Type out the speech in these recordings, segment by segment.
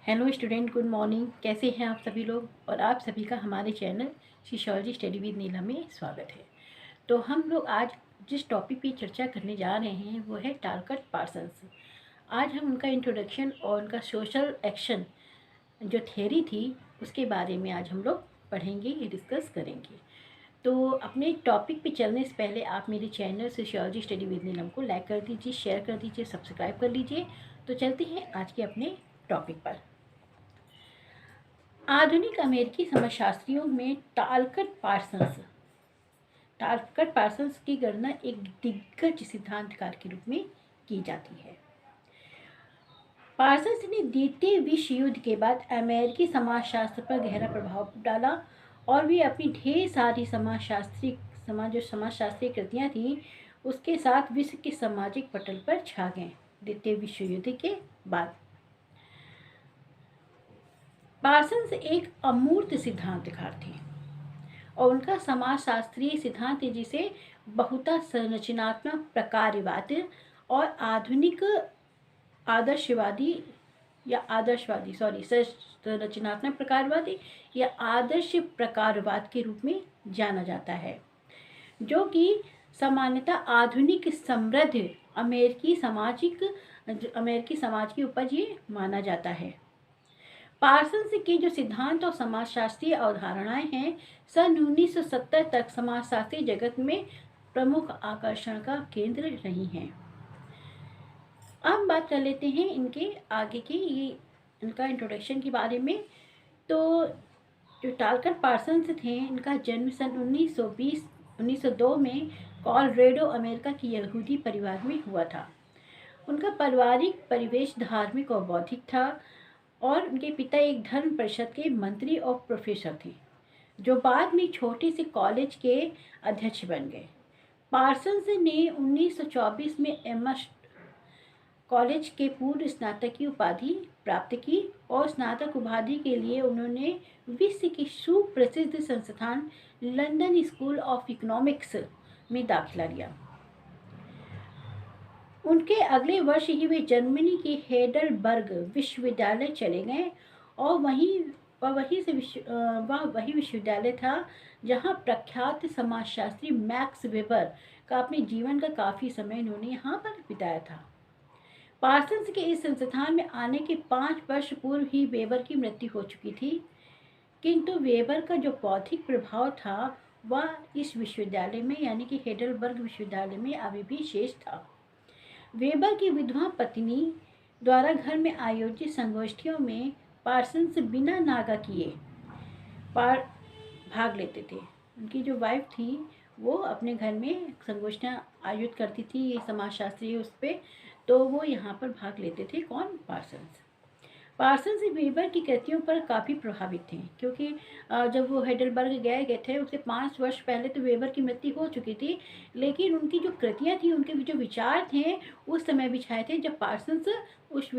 Hello student, good morning. कैसे हैं आप सभी लोग? और आप सभी का हमारे चैनल सोशियोलॉजी स्टडी विद नीला में स्वागत है। तो हम लोग आज जिस टॉपिक पे चर्चा करने जा रहे हैं वो है टालकट पार्सन्स। आज हम उनका इंट्रोडक्शन और उनका सोशल एक्शन जो थ्योरी थी उसके बारे में आज हम लोग पढ़ेंगे, ये डिस्कस करेंगे। तो अपने टॉपिक पे चलने से पहले आप मेरे चैनल सोशियोलॉजी स्टडी विद नीलम को लाइक कर दीजिए, शेयर कर दीजिए, सब्सक्राइब कर लीजिए। तो चलते हैं आज के अपने टॉपिक पर। आधुनिक अमेरिकी समाजशास्त्रियों में टालकट पार्सन्स की गणना एक दिग्गज सिद्धांतकार के रूप में की जाती है। पार्सन्स ने द्वितीय विश्व युद्ध के बाद अमेरिकी समाजशास्त्र पर गहरा प्रभाव डाला और वे अपनी ढेर सारी समाजशास्त्रीय कृतियाँ थीं उसके साथ विश्व के सामाजिक पटल पर छा गए। द्वितीय विश्व युद्ध के बाद पार्सन्स एक अमूर्त सिद्धांतकार थे और उनका समाजशास्त्रीय सिद्धांत जिसे बहुता संरचनात्मक प्रकारवाद और आधुनिक संरचनात्मक प्रकारवाद या आदर्श प्रकारवाद के रूप में जाना जाता है, जो कि सामान्यतः आधुनिक समृद्ध अमेरिकी समाज की उपज ये माना जाता है। पार्सन्स के जो सिद्धांत और समाजशास्त्रीय अवधारणाएं हैं सन 1970 तक समाजशास्त्रीय जगत में प्रमुख आकर्षण का केंद्र रही हैं। अब बात कर लेते हैं इनके आगे की इनका इंट्रोडक्शन के बारे में। तो जो टालकट पार्सन्स थे इनका जन्म सन 1902 में कोलोराडो अमेरिका की यहूदी परिवार में हुआ था। उनका पारिवारिक परिवेश धार्मिक और बौद्धिक था और उनके पिता एक धर्म परिषद के मंत्री और प्रोफेसर थे जो बाद में छोटे से कॉलेज के अध्यक्ष बन गए। पार्सन्स ने 1924 में एमएस कॉलेज के पूर्व स्नातक की उपाधि प्राप्त की और स्नातक उपाधि के लिए उन्होंने विश्व की सुप्रसिद्ध संस्थान लंदन स्कूल ऑफ इकोनॉमिक्स में दाखिला लिया। उनके अगले वर्ष ही वे जर्मनी के हेडलबर्ग विश्वविद्यालय चले गए और वही विश्वविद्यालय था जहां प्रख्यात समाजशास्त्री मैक्स वेबर का अपने जीवन का काफ़ी समय उन्होंने यहाँ पर बिताया था। पार्सन्स के इस संस्थान में आने के 5 वर्ष पूर्व ही वेबर की मृत्यु हो चुकी थी, किंतु वेबर का जो बौद्धिक प्रभाव था वह इस विश्वविद्यालय में यानी कि हेडलबर्ग विश्वविद्यालय में अभी भी शेष था। वेबर की विधवा पत्नी द्वारा घर में आयोजित संगोष्ठियों में पार्सन्स बिना नागा किए भाग लेते थे। उनकी जो वाइफ थी वो अपने घर में संगोष्ठियाँ आयोजित करती थी, ये समाजशास्त्री उस पर, तो वो यहाँ पर भाग लेते थे। कौन? पार्सन्स वेबर की कृतियों पर काफ़ी प्रभावित थे क्योंकि जब वो हेडलबर्ग गए थे उससे 5 वर्ष पहले तो वेबर की मृत्यु हो चुकी थी, लेकिन उनकी जो कृतियाँ थी, उनके जो विचार थे उस समय भी छाए थे जब पार्सन्स उस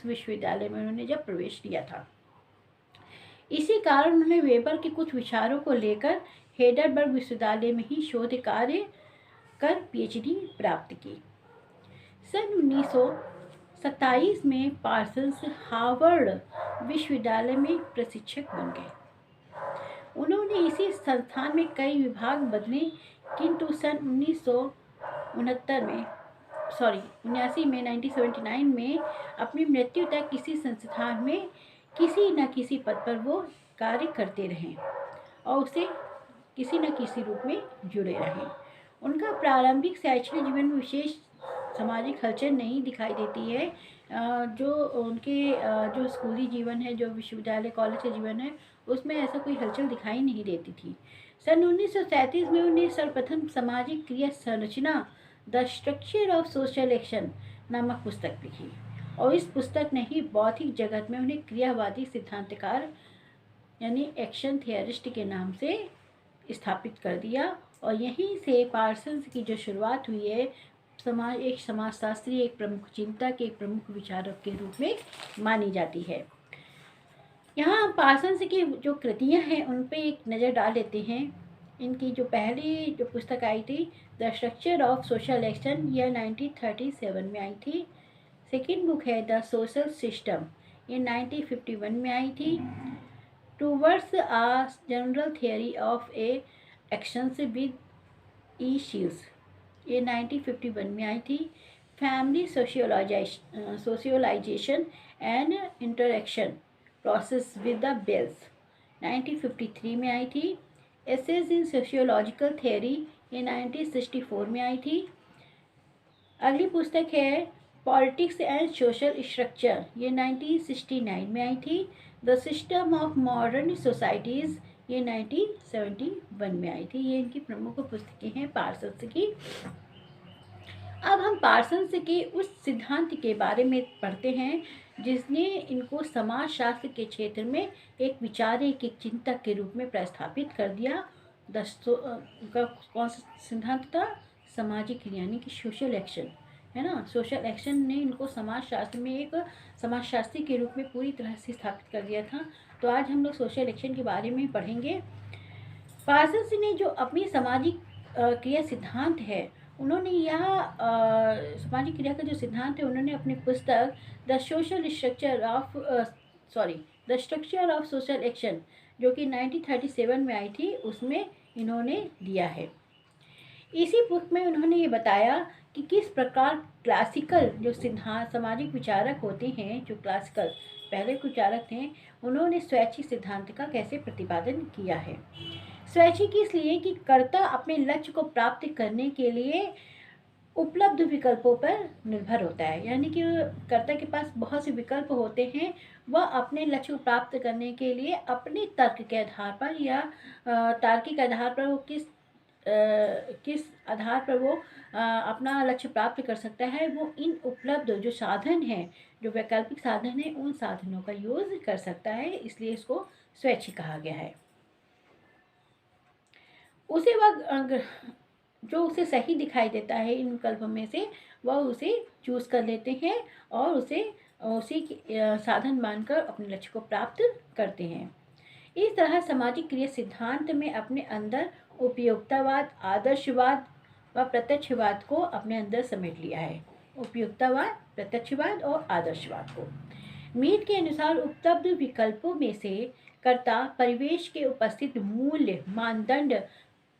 विश्वविद्यालय में उन्होंने जब प्रवेश किया था। इसी कारण उन्होंने वेबर के कुछ विचारों को लेकर हेडलबर्ग विश्वविद्यालय में ही शोध कार्य कर PhD प्राप्त की। सन 1927 में पार्सन्स हार्वर्ड विश्वविद्यालय में प्रशिक्षक बन गए। उन्होंने इसी संस्थान में कई विभाग बदले, किंतु सन 1979 में 1979 में अपनी मृत्यु तक किसी संस्थान में किसी न किसी पद पर वो कार्य करते रहें और उसे किसी न किसी रूप में जुड़े रहें। उनका प्रारंभिक शैक्षणिक जीवन में विशेष सामाजिक हलचल नहीं दिखाई देती है। जो उनके जो स्कूली जीवन है, जो विश्वविद्यालय कॉलेज का जीवन है, उसमें ऐसा कोई हलचल दिखाई नहीं देती थी। सन 1937 में उन्हें सर्वप्रथम सामाजिक क्रिया संरचना the structure of social action नामक पुस्तक लिखी और इस पुस्तक ने ही बौद्धिक जगत में उन्हें क्रियावादी सिद्धांतकार यानी एक्शन थियरिस्ट के नाम से स्थापित कर दिया और यहीं से पार्सन्स की जो शुरुआत हुई है, एक समाजशास्त्री, एक प्रमुख चिंतक, एक प्रमुख विचारक के रूप में मानी जाती है। यहाँ पार्सन्स की जो कृतियाँ हैं उन पे एक नज़र डाल लेते हैं। इनकी जो पहली जो पुस्तक आई थी the structure of social action, यह 1937 में आई थी। सेकेंड बुक है द सोशल सिस्टम, ये 1951 में आई थी। Towards a general theory of a actions with issues, ये 1951 में आई थी। Family socialization and interaction process with the Bales, 1953 में आई थी। एसेज इन सोशियोलॉजिकल थियरी, ये 1964 में आई थी। अगली पुस्तक है पॉलिटिक्स एंड सोशल स्ट्रक्चर, ये 1969 में आई थी। The system of modern societies, ये 1971 में आई थी। ये इनकी प्रमुख पुस्तकें हैं पार्सन्स की। अब हम पार्सन्स के उस सिद्धांत के बारे में पढ़ते हैं जिसने इनको समाजशास्त्र के क्षेत्र में एक विचारक, एक चिंतक के रूप में प्रस्थापित कर दिया। का कौन सा सिद्धांत था? सामाजिक क्रिया, यानी कि सोशल एक्शन, है ना। सोशल एक्शन ने इनको समाजशास्त्र में एक समाजशास्त्री के रूप में पूरी तरह से स्थापित कर दिया था। तो आज हम लोग सोशल एक्शन के बारे में पढ़ेंगे। पार्सन्स ने जो अपनी सामाजिक क्रिया सिद्धांत है, उन्होंने यह सामाजिक क्रिया का जो सिद्धांत है, उन्होंने अपनी पुस्तक the structure of social action, जो कि 1937 में आई थी, उसमें इन्होंने दिया है। इसी बुक में उन्होंने ये बताया कि किस प्रकार क्लासिकल जो सिद्धांत सामाजिक विचारक होते हैं, जो क्लासिकल पहले विचारक थे, उन्होंने स्वैच्छिक सिद्धांत का कैसे प्रतिपादन किया है। स्वैच्छिक इसलिए कि कर्ता अपने लक्ष्य को प्राप्त करने के लिए उपलब्ध विकल्पों पर निर्भर होता है, यानी कि कर्ता के पास बहुत से विकल्प होते हैं। वह अपने लक्ष्य को प्राप्त करने के लिए अपने तर्क के आधार पर या तार्किक आधार पर वो किस आधार पर वो अपना लक्ष्य प्राप्त कर सकता है, वो इन उपलब्ध जो साधन हैं, जो वैकल्पिक साधन हैं, उन साधनों का यूज़ कर सकता है। इसलिए इसको स्वैच्छिक कहा गया है। उसे वह जो उसे सही दिखाई देता है इन विकल्पों में से, वह उसे चूज़ कर लेते हैं और उसी साधन मानकर अपने लक्ष्य को प्राप्त करते हैं। इस तरह सामाजिक क्रिया सिद्धांत में अपने अंदर उपयोगितावाद, आदर्शवाद व प्रत्यक्षवाद को अपने अंदर समेट लिया है। उपयोगितावाद, प्रत्यक्षवाद और आदर्शवाद को। मीड के अनुसार उपलब्ध विकल्पों में से कर्ता परिवेश के उपस्थित मूल्य मानदंड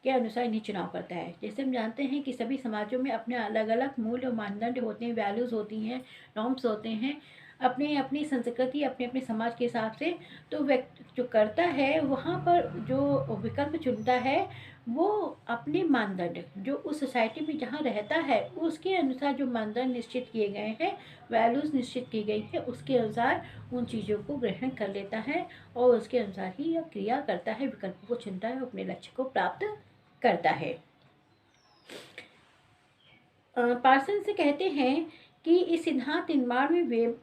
के अनुसार इन्हें चुनाव करता है। जैसे हम जानते हैं कि सभी समाजों में अपने अलग अलग मूल्य और मानदंड होते हैं, वैल्यूज़ होती हैं, नॉर्म्स होते हैं, अपने अपनी संस्कृति, अपने अपने समाज के हिसाब से। तो व्यक्ति जो करता है, वहाँ पर जो विकल्प चुनता है, वो अपने मानदंड जो उस सोसाइटी में जहाँ रहता है उसके अनुसार जो मानदंड निश्चित किए गए हैं, वैल्यूज़ निश्चित की गई हैं, उसके अनुसार उन चीज़ों को ग्रहण कर लेता है और उसके अनुसार ही यह क्रिया करता है, विकल्पों को चुनता है, अपने लक्ष्य को प्राप्त करता है। पार्सन से कहते हैं कि इस सिद्धांत निर्माण में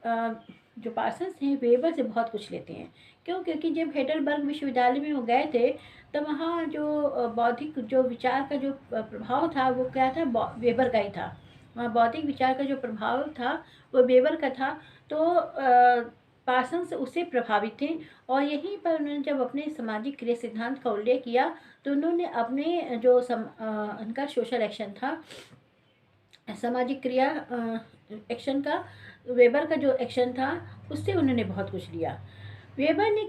जो पार्सन्स हैं वेबर से बहुत कुछ लेते हैं। क्यों? क्योंकि जब हेडलबर्ग विश्वविद्यालय में वो गए थे, तो वहाँ जो बौद्धिक जो विचार का जो प्रभाव था, वो क्या था? वेबर का ही था। वहाँ बौद्धिक विचार का जो प्रभाव था वो वेबर का था। तो पार्सन्स उससे प्रभावित थे और यहीं पर उन्होंने जब अपने सामाजिक क्रिया सिद्धांत का उल्लेख किया, तो उन्होंने अपने जो उनका सोशल एक्शन था, सामाजिक क्रिया एक्शन का, वेबर का जो एक्शन था, उससे उन्होंने बहुत कुछ लिया। वेबर ने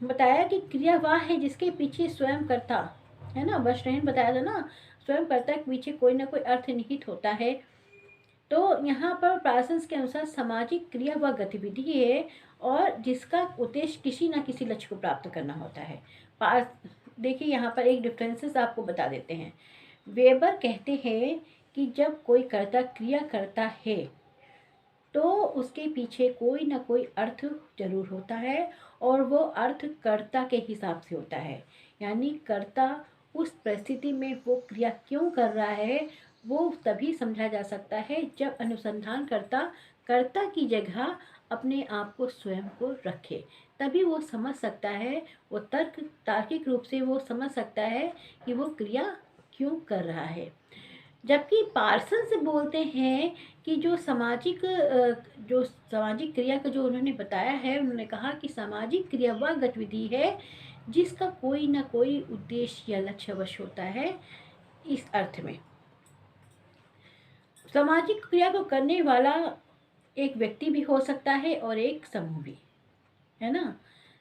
बताया कि क्रिया वह है जिसके पीछे स्वयं कर्ता, है ना, बर्नस्टाइन बताया था ना, स्वयं कर्ता के पीछे कोई ना कोई अर्थ निहित होता है। तो यहाँ पर पार्सन्स के अनुसार सामाजिक क्रिया वह गतिविधि है और जिसका उद्देश्य किसी न किसी लक्ष्य को प्राप्त करना होता है। देखिए यहाँ पर एक डिफरेंसेस आपको बता देते हैं। वेबर कहते हैं कि जब कोई कर्ता क्रिया करता है तो उसके पीछे कोई ना कोई अर्थ जरूर होता है और वो अर्थ कर्ता के हिसाब से होता है। यानी कर्ता उस परिस्थिति में वो क्रिया क्यों कर रहा है, वो तभी समझा जा सकता है जब अनुसंधान कर्ता की जगह अपने आप को स्वयं को रखे, तभी वो समझ सकता है, वो तार्किक रूप से वो समझ सकता है कि वो क्रिया क्यों कर रहा है। जबकि पार्सन्स बोलते हैं कि जो सामाजिक क्रिया का जो उन्होंने बताया है, उन्होंने कहा कि सामाजिक क्रिया वह गतिविधि है जिसका कोई ना कोई उद्देश्य या लक्ष्यवश होता है। इस अर्थ में सामाजिक क्रिया को करने वाला एक व्यक्ति भी हो सकता है और एक समूह भी। है ना।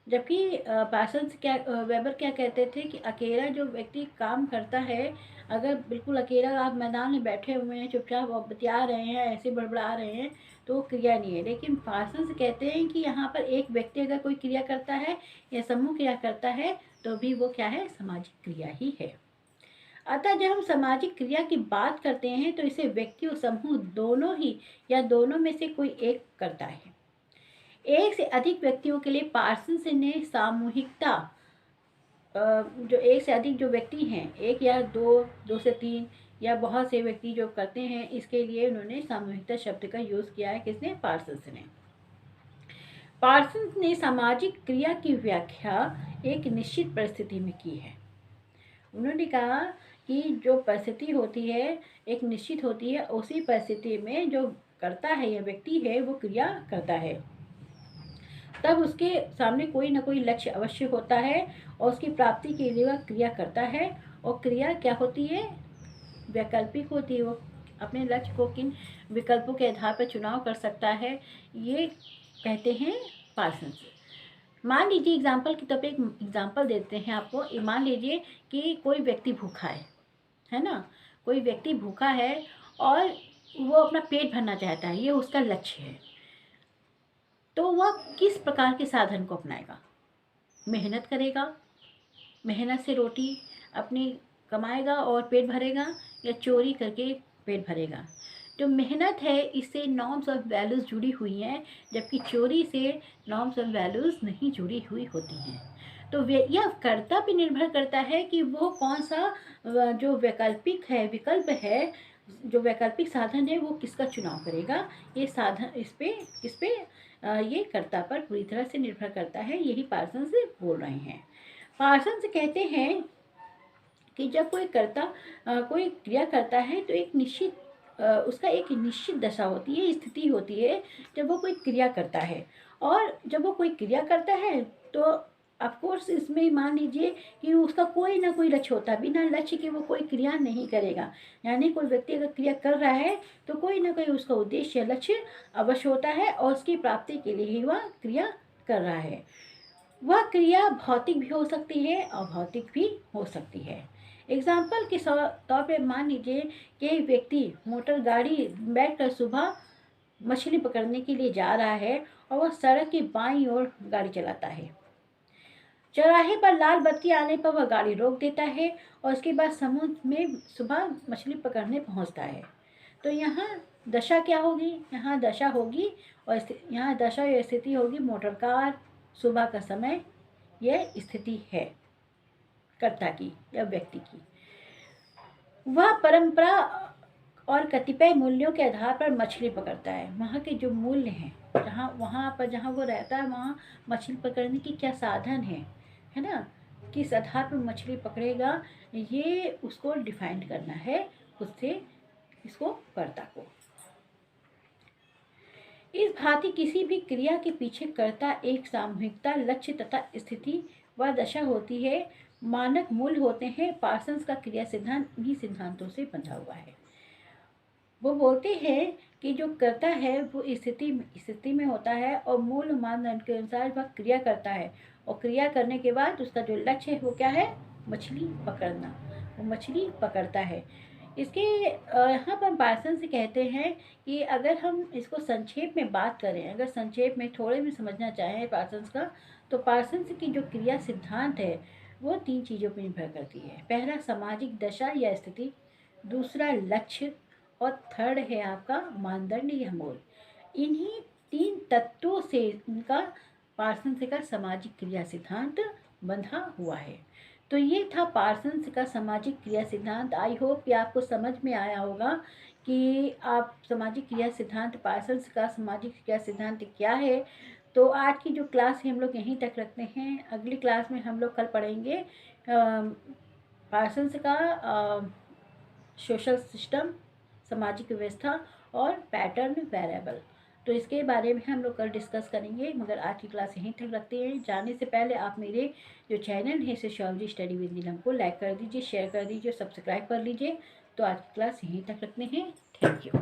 जबकि पार्सन्स क्या वेबर क्या कहते थे कि अकेला जो व्यक्ति काम करता है, अगर बिल्कुल अकेला आप मैदान में बैठे हुए हैं, चुपचाप आप बतिया रहे हैं, ऐसे बड़बड़ा रहे हैं, तो वो क्रिया नहीं है। लेकिन पार्सन्स कहते हैं कि यहाँ पर एक व्यक्ति अगर कोई क्रिया करता है या समूह क्रिया करता है तो भी वो क्या है, सामाजिक क्रिया ही है। अतः जब हम सामाजिक क्रिया की बात करते हैं तो इसे व्यक्ति और समूह दोनों ही या दोनों में से कोई एक करता है। एक से अधिक व्यक्तियों के लिए पार्सन्स ने सामूहिकता, जो एक से अधिक जो व्यक्ति हैं, एक या दो, दो से तीन या बहुत से व्यक्ति जो करते हैं, इसके लिए उन्होंने सामूहिकता शब्द का यूज किया है। किसने? पार्सन्स ने। पार्सन्स ने सामाजिक क्रिया की व्याख्या एक निश्चित परिस्थिति में की है। उन्होंने कहा कि जो परिस्थिति होती है एक निश्चित होती है, उसी परिस्थिति में जो करता है या व्यक्ति है वो क्रिया करता है, तब उसके सामने कोई ना कोई लक्ष्य अवश्य होता है और उसकी प्राप्ति के लिए वह क्रिया करता है। और क्रिया क्या होती है? वैकल्पिक होती है। वो अपने लक्ष्य को किन विकल्पों के आधार पर चुनाव कर सकता है, ये कहते हैं पार्सन्स। मान लीजिए एग्जाम्पल की तौर पे एक एग्जाम्पल देते हैं आपको। मान लीजिए कि कोई व्यक्ति भूखा है ना। कोई व्यक्ति भूखा है और वो अपना पेट भरना चाहता है, ये उसका लक्ष्य है। तो वह किस प्रकार के साधन को अपनाएगा? मेहनत करेगा, मेहनत से रोटी अपनी कमाएगा और पेट भरेगा, या चोरी करके पेट भरेगा? जो मेहनत है इससे नॉर्म्स ऑफ वैल्यूज़ जुड़ी हुई हैं, जबकि चोरी से नॉर्म्स ऑफ वैल्यूज़ नहीं जुड़ी हुई होती हैं। तो यह कर्ता पे निर्भर करता है कि वो कौन सा जो वैकल्पिक है, विकल्प है, जो वैकल्पिक साधन है वो किसका चुनाव करेगा। ये साधन इस पे ये कर्ता पर पूरी तरह से निर्भर करता है। यही पार्सन्स बोल रहे हैं। पार्सन्स कहते हैं कि जब कोई कर्ता कोई क्रिया करता है तो एक निश्चित उसका एक निश्चित दशा होती है, स्थिति होती है जब वो कोई क्रिया करता है। और जब वो कोई क्रिया करता है तो ऑफकोर्स इसमें मान लीजिए कि उसका कोई ना कोई लक्ष्य होता है, बिना लक्ष्य के वो कोई क्रिया नहीं करेगा। यानी कोई व्यक्ति अगर क्रिया कर रहा है तो कोई ना कोई उसका उद्देश्य या लक्ष्य अवश्य होता है और उसकी प्राप्ति के लिए ही वह क्रिया कर रहा है। वह क्रिया भौतिक भी हो सकती है, अभौतिक भी हो सकती है। एग्जाम्पल के तौर पे मान लीजिए कि एक व्यक्ति मोटर गाड़ी बैठकर सुबह मछली पकड़ने के लिए जा रहा है और वह सड़क की बाईं ओर गाड़ी चलाता है। चौराहे पर लाल बत्ती आने पर वह गाड़ी रोक देता है और उसके बाद समुद्र में सुबह मछली पकड़ने पहुंचता है। तो यहाँ दशा क्या होगी? यहाँ दशा होगी और यहाँ दशा या स्थिति होगी मोटर कार, सुबह का समय, यह स्थिति है कर्ता की या व्यक्ति की। वह परंपरा और कतिपय मूल्यों के आधार पर मछली पकड़ता है। वहाँ के जो मूल्य हैं, जहाँ वो रहता है वहाँ मछली पकड़ने की क्या साधन है ना, किस आधार पर मछली पकड़ेगा, ये उसको डिफाइन करना है उससे इसको कर्ता को। इस भांति किसी भी क्रिया के पीछे कर्ता एक सामूहिकता, लक्ष्य तथा स्थिति व दशा होती है। मानक मूल्य होते हैं। पार्सन्स का क्रिया सिद्धांत इन्हीं सिद्धांतों से बंधा हुआ है। वो बोलते हैं कि जो कर्ता है वो स्थिति में होता है और मूल मानदंड के अनुसार वह क्रिया करता है और क्रिया करने के बाद उसका जो लक्ष्य है वो क्या है? मछली पकड़ना। वो मछली पकड़ता है। इसके यहाँ पर पार्सन्स कहते हैं कि अगर हम इसको संक्षेप में बात करें, अगर संक्षेप में थोड़े में समझना चाहें पार्सन्स का, तो पार्सन्स की जो क्रिया सिद्धांत है वो 3 चीज़ों पर निर्भर करती है। पहला सामाजिक दशा या स्थिति, दूसरा लक्ष्य और थर्ड है आपका मानदंड या मोल। इन्हीं 3 तत्वों से उनका पार्सन्स का सामाजिक क्रिया सिद्धांत बंधा हुआ है। तो ये था पार्सन्स का सामाजिक क्रिया सिद्धांत। आई होप कि आपको समझ में आया होगा कि आप सामाजिक क्रिया सिद्धांत, पार्सन्स का सामाजिक क्रिया सिद्धांत क्या है। तो आज की जो क्लास है हम लोग यहीं तक रखते हैं। अगली क्लास में हम लोग कल पढ़ेंगे पार्सन्स का सोशल सिस्टम, सामाजिक व्यवस्था और पैटर्न वेरिएबल। तो इसके बारे में हम लोग कल डिस्कस करेंगे, मगर आज की क्लास यहीं तक रखते हैं। जाने से पहले आप मेरे जो चैनल है सोशियोलॉजी स्टडी विद नीलम को लाइक कर दीजिए, शेयर कर दीजिए, सब्सक्राइब कर लीजिए। तो आज की क्लास यहीं तक रखते हैं। Thank you.